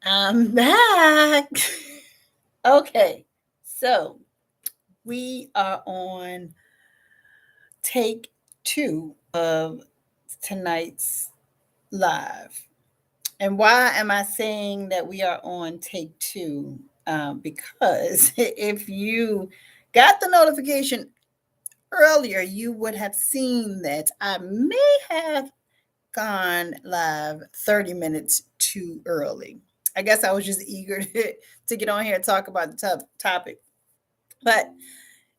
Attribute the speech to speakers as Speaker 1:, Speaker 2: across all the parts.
Speaker 1: I'm back. Okay, so we are on take two of tonight's live. And why am I saying that we are on take two? Because if you got the notification earlier, you would have seen that I may have gone live 30 minutes too early. I guess I was just eager to get on here and talk about the topic. But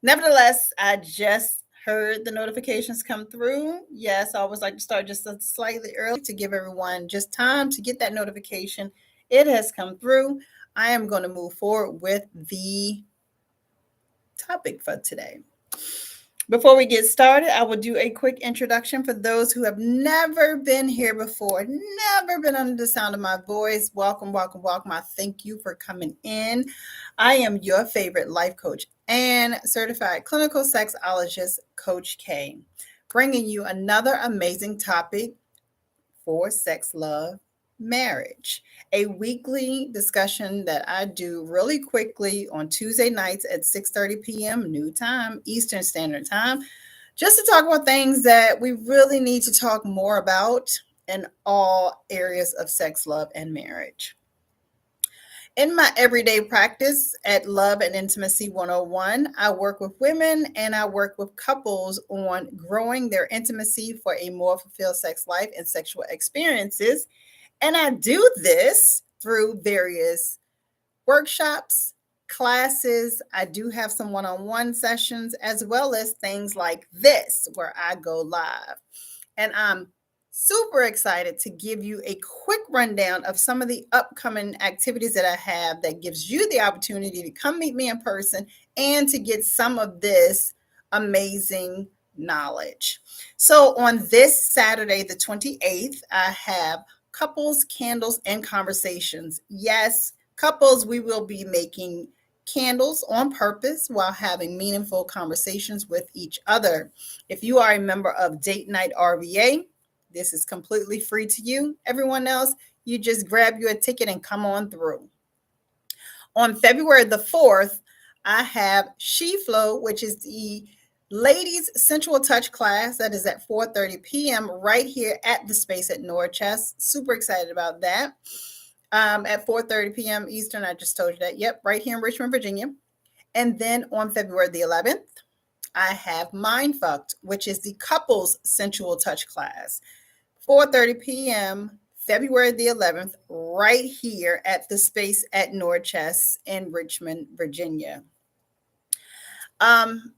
Speaker 1: nevertheless, I just heard the notifications come through. Yes, I always like to start just slightly early to give everyone just time to get that notification. It has come through. I am going to move forward with the topic for today. Before we get started, I will do a quick introduction for those who have never been here before, never been under the sound of my voice. Welcome, welcome, welcome. I thank you for coming in. I am your favorite life coach and certified clinical sexologist, Coach K, bringing you another amazing topic for sex, love, marriage. A weekly discussion that I do really quickly on Tuesday nights at 6:30 p.m. new time, Eastern Standard Time, just to talk about things that we really need to talk more about in all areas of sex, love, and marriage. In my everyday practice at Love and Intimacy 101, I work with women and I work with couples on growing their intimacy for a more fulfilled sex life and sexual experiences. And I do this through various workshops, classes. I do have some one on one sessions, as well as things like this, where I go live. And I'm super excited to give you a quick rundown of some of the upcoming activities that I have that gives you the opportunity to come meet me in person and to get some of this amazing knowledge. So on this Saturday, the 28th, I have couples, candles, and conversations. Yes, couples, we will be making candles on purpose while having meaningful conversations with each other. If you are a member of Date Night RVA, this is completely free to you. Everyone else, you just grab you a ticket and come on through. On February the 4th, I have She Flow, which is the ladies sensual touch class that is at 4:30 p.m. right here at the space at Norchest. Super excited about that. At 4:30 p.m. Eastern, I just told you that. Yep, right here in Richmond, Virginia. And then on February the 11th, I have Mindfucked, which is the couples sensual touch class. 4:30 p.m. February the 11th, right here at the space at Norchest in Richmond, Virginia.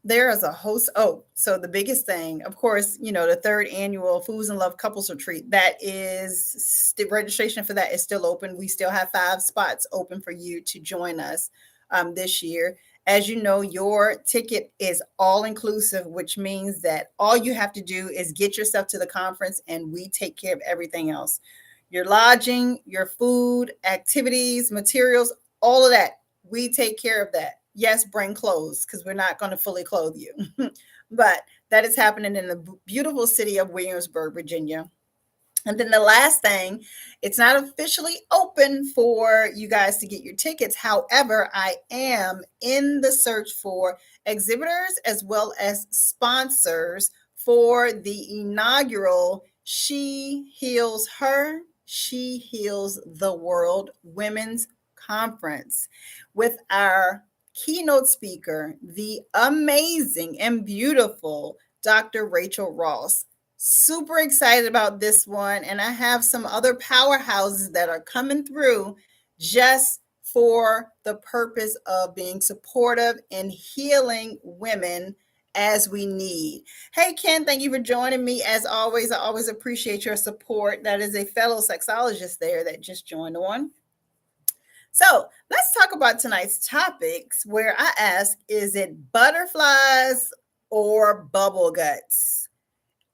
Speaker 1: There is a host. Oh, so the biggest thing, of course, the third annual Foods and Love Couples Retreat. That is the registration for that is still open. We still have 5 spots open for you to join us this year. As you know, your ticket is all inclusive, which means that all you have to do is get yourself to the conference and we take care of everything else. Your lodging, your food, activities, materials, all of that. We take care of that. Yes, bring clothes because we're not going to fully clothe you. But that is happening in the beautiful city of Williamsburg, Virginia. And then the last thing, it's not officially open for you guys to get your tickets. However, I am in the search for exhibitors as well as sponsors for the inaugural She Heals Her, She Heals the World Women's Conference with our keynote speaker, the amazing and beautiful Dr. Rachel Ross. Super excited about this one. And I have some other powerhouses that are coming through just for the purpose of being supportive and healing women as we need. Hey, Ken, thank you for joining me. As always, I always appreciate your support. That is a fellow sexologist there that just joined on. So let's talk about tonight's topics where I ask, is it butterflies or bubble guts?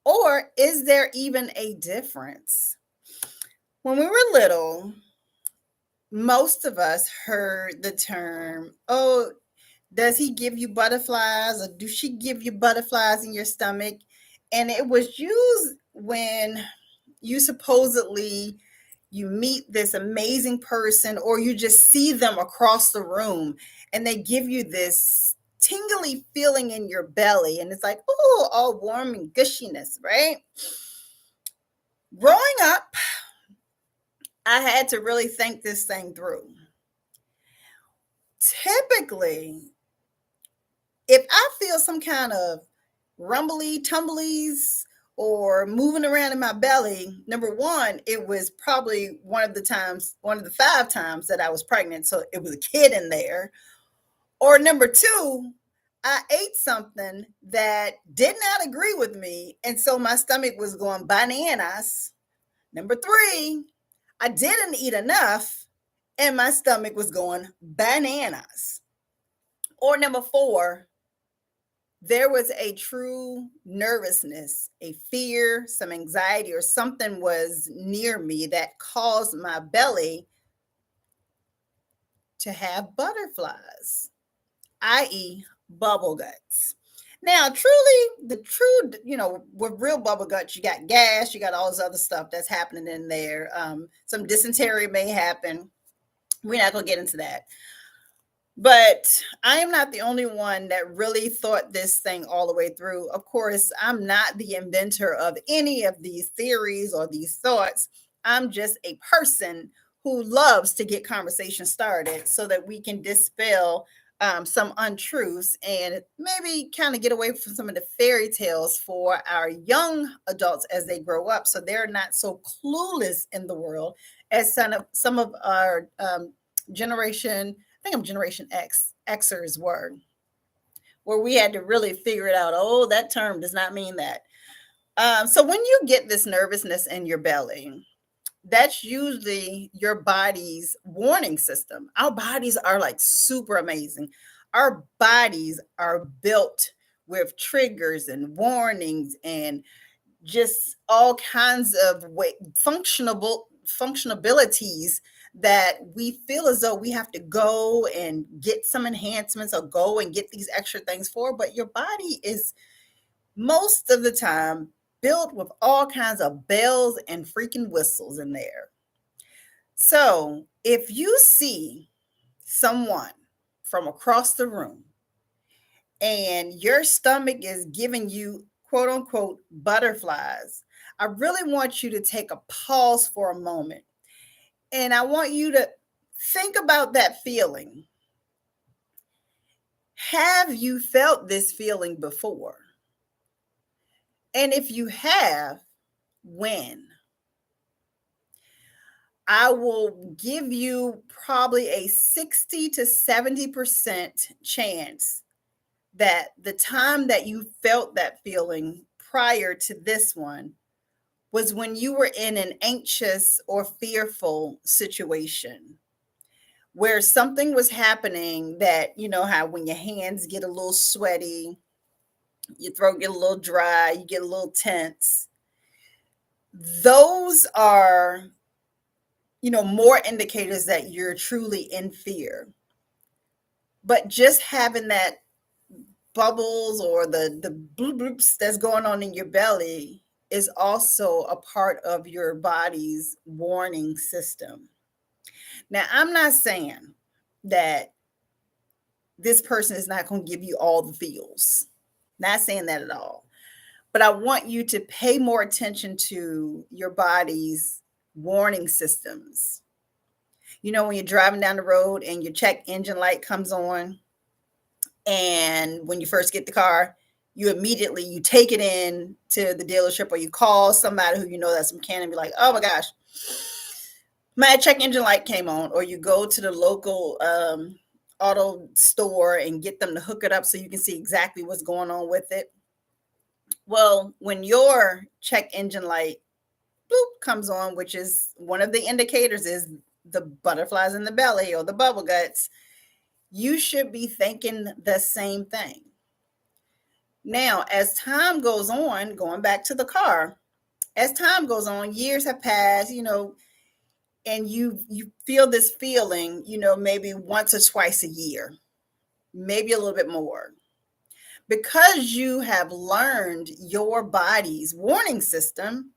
Speaker 1: Or is there even a difference? When we were little, most of us heard the term, oh, does he give you butterflies or do she give you butterflies in your stomach? And it was used when you supposedly you meet this amazing person, or you just see them across the room and they give you this tingly feeling in your belly, and it's like, oh, all warm and gushiness, right? Growing up, I had to really think this thing through. Typically, if I feel some kind of rumbly tumblies or moving around in my belly, number one, it was probably one of the 5 times that I was pregnant. So it was a kid in there. Or number two, I ate something that did not agree with me. And so my stomach was going bananas. Number three, I didn't eat enough and my stomach was going bananas. Or number four, there was a true nervousness, a fear, some anxiety, or something was near me that caused my belly to have butterflies, i.e., bubble guts. Now, truly, with real bubble guts, you got gas, you got all this other stuff that's happening in there. Some dysentery may happen. We're not going to get into that. But I am not the only one that really thought this thing all the way through. Of course, I'm not the inventor of any of these theories or these thoughts. I'm just a person who loves to get conversation started so that we can dispel some untruths and maybe kind of get away from some of the fairy tales for our young adults as they grow up, so they're not so clueless in the world as some of our generation. I think I'm Generation Xers were, where we had to really figure it out. Oh, that term does not mean that. So when you get this nervousness in your belly, that's usually your body's warning system. Our bodies are like super amazing. Our bodies are built with triggers and warnings and just all kinds of functionabilities that we feel as though we have to go and get some enhancements or go and get these extra things for. But your body is most of the time built with all kinds of bells and freaking whistles in there. So if you see someone from across the room and your stomach is giving you quote unquote butterflies, I really want you to take a pause for a moment. And I want you to think about that feeling. Have you felt this feeling before? And if you have, when? I will give you probably a 60 to 70% chance that the time that you felt that feeling prior to this one was when you were in an anxious or fearful situation where something was happening that, you know, how when your hands get a little sweaty, your throat get a little dry, you get a little tense. Those are, more indicators that you're truly in fear. But just having that bubbles or the bloop bloops that's going on in your belly is also a part of your body's warning system. Now, I'm not saying that this person is not going to give you all the feels. Not saying that at all. But I want you to pay more attention to your body's warning systems. You know, when you're driving down the road and your check engine light comes on, and when you first get the car, you take it in to the dealership, or you call somebody who you know that's a mechanic and be like, oh my gosh, my check engine light came on. Or you go to the local auto store and get them to hook it up so you can see exactly what's going on with it. Well, when your check engine light bloop comes on, which is one of the indicators is the butterflies in the belly or the bubble guts, you should be thinking the same thing. Now, as time goes on, going back to the car, as time goes on, years have passed, and you feel this feeling, maybe once or twice a year, maybe a little bit more. Because you have learned your body's warning system,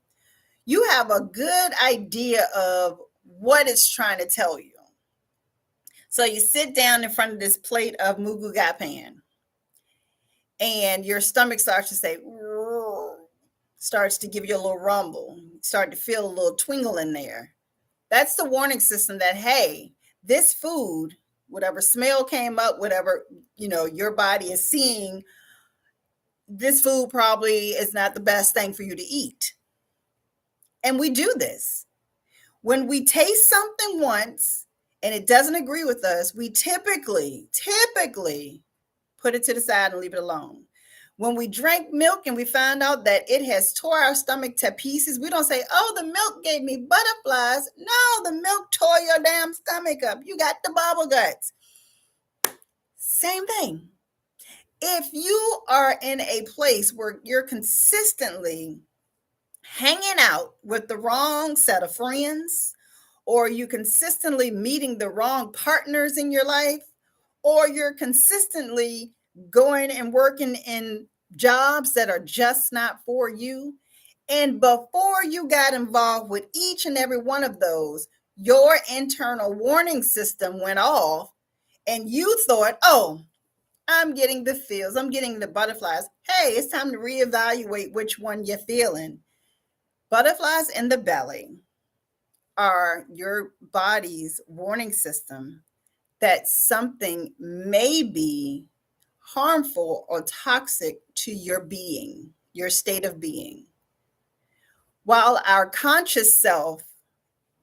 Speaker 1: you have a good idea of what it's trying to tell you. So you sit down in front of this plate of mugu gai pan, and your stomach starts to say, starts to give you a little rumble, start to feel a little twingle in there. That's the warning system that, hey, this food, whatever smell came up, whatever, your body is seeing, this food probably is not the best thing for you to eat. And we do this. When we taste something once and it doesn't agree with us, we typically put it to the side and leave it alone. When we drink milk and we find out that it has tore our stomach to pieces, we don't say, oh, the milk gave me butterflies. No, the milk tore your damn stomach up. You got the bubble guts. Same thing. If you are in a place where you're consistently hanging out with the wrong set of friends, or you consistently meeting the wrong partners in your life, or you're consistently going and working in jobs that are just not for you, and before you got involved with each and every one of those, your internal warning system went off and you thought, oh, I'm getting the feels, I'm getting the butterflies. Hey, it's time to reevaluate which one you're feeling. Butterflies in the belly are your body's warning system that something may be harmful or toxic to your being, your state of being. While our conscious self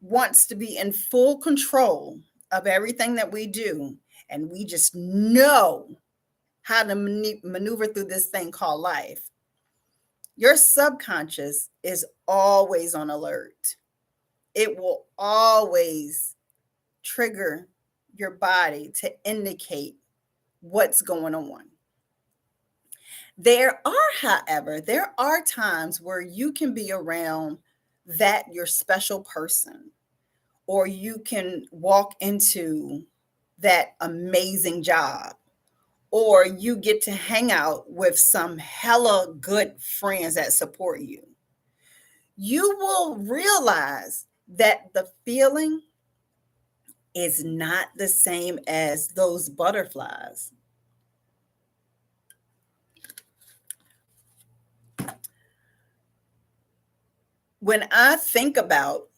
Speaker 1: wants to be in full control of everything that we do, and we just know how to maneuver through this thing called life, your subconscious is always on alert. It will always trigger your body to indicate what's going on. There are times where you can be around that your special person, or you can walk into that amazing job, or you get to hang out with some hella good friends that support you. You will realize that the feeling is not the same as those butterflies. When I think about,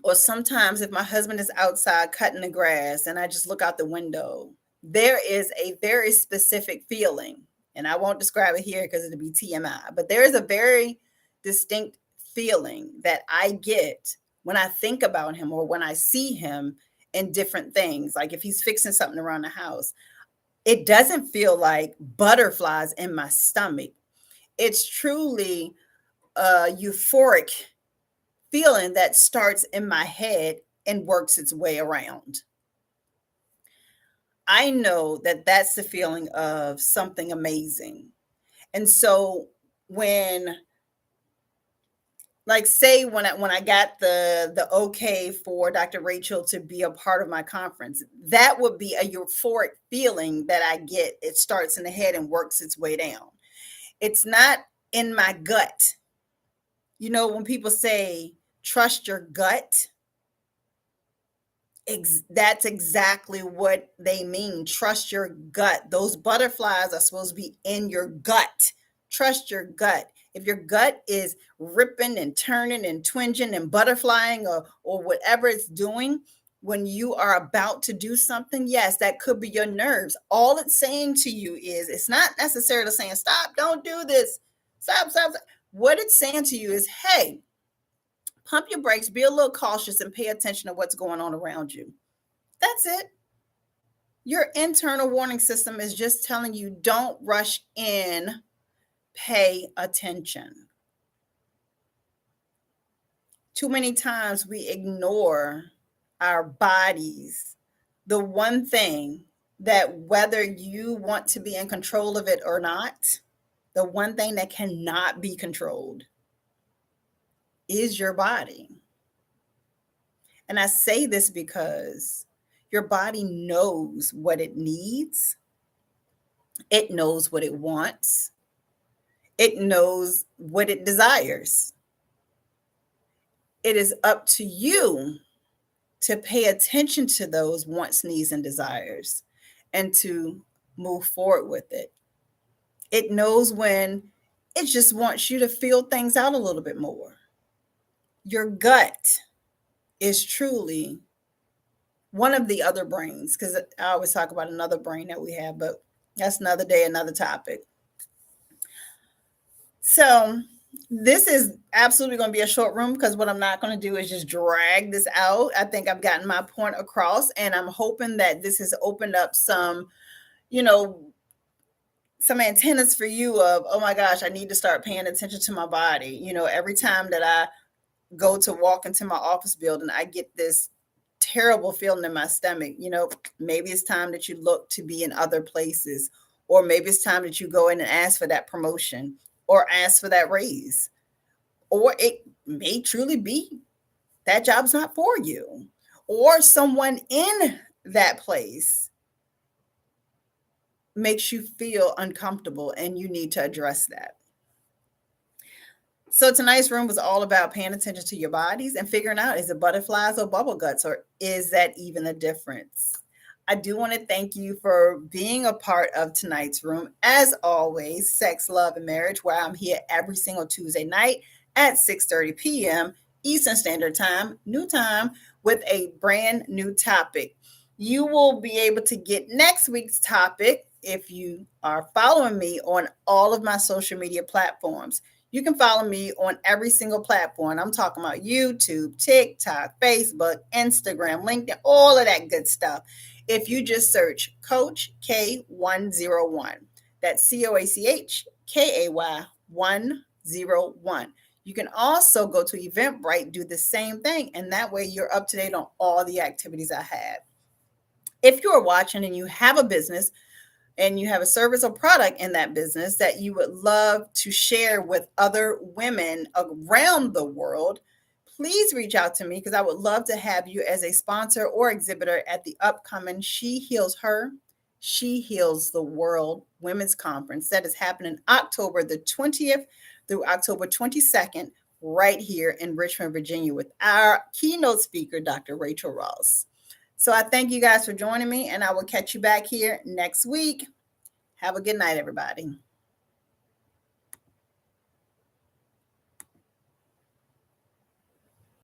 Speaker 1: or sometimes if my husband is outside cutting the grass and I just look out the window, there is a very specific feeling. And I won't describe it here because it'll be TMI, but there is a very distinct feeling that I get when I think about him or when I see him in different things. Like if he's fixing something around the house, it doesn't feel like butterflies in my stomach. It's truly a euphoric feeling that starts in my head and works its way around. I know that that's the feeling of something amazing. And so when, like, say when I got the okay for Dr. Rachel to be a part of my conference, that would be a euphoric feeling that I get. It starts in the head and works its way down. It's not in my gut. When people say trust your gut, that's exactly what they mean. Trust your gut. Those butterflies are supposed to be in your gut. Trust your gut. If your gut is ripping and turning and twinging and butterflying, or whatever it's doing when you are about to do something, yes, that could be your nerves. All it's saying to you is, it's not necessarily saying, stop, don't do this. Stop. What it's saying to you is, hey, pump your brakes, be a little cautious, and pay attention to what's going on around you. That's it. Your internal warning system is just telling you, don't rush in, pay attention. Too many times we ignore our bodies. The one thing that, whether you want to be in control of it or not, the one thing that cannot be controlled is your body. And I say this because your body knows what it needs. It knows what it wants. It knows what it desires. It is up to you to pay attention to those wants, needs, and desires and to move forward with it. It knows when it just wants you to feel things out a little bit more. Your gut is truly one of the other brains, because I always talk about another brain that we have, but that's another day, another topic. So this is absolutely going to be a short room, because what I'm not going to do is just drag this out. I think I've gotten my point across, and I'm hoping that this has opened up some, some antennas for you of, oh my gosh, I need to start paying attention to my body. Every time that I go to walk into my office building, I get this terrible feeling in my stomach. Maybe it's time that you look to be in other places, or maybe it's time that you go in and ask for that promotion or ask for that raise, or it may truly be that job's not for you, or someone in that place makes you feel uncomfortable and you need to address that. So tonight's room was all about paying attention to your bodies and figuring out, is it butterflies or bubble guts, or is that even a difference? I do want to thank you for being a part of tonight's room. As always, Sex, Love, and Marriage, where I'm here every single Tuesday night at 6:30 p.m. Eastern Standard Time, new time, with a brand new topic. You will be able to get next week's topic if you are following me on all of my social media platforms. You can follow me on every single platform. I'm talking about YouTube, TikTok, Facebook, Instagram, LinkedIn, all of that good stuff. If you just search Coach K101, that's COACHKAY 101. You can also go to Eventbrite, do the same thing, and that way you're up to date on all the activities I have. If you are watching and you have a business, and you have a service or product in that business that you would love to share with other women around the world, please reach out to me, because I would love to have you as a sponsor or exhibitor at the upcoming She Heals Her, She Heals the World Women's Conference that is happening October the 20th through October 22nd, right here in Richmond, Virginia, with our keynote speaker, Dr. Rachel Ross. So I thank you guys for joining me, and I will catch you back here next week. Have a good night, everybody.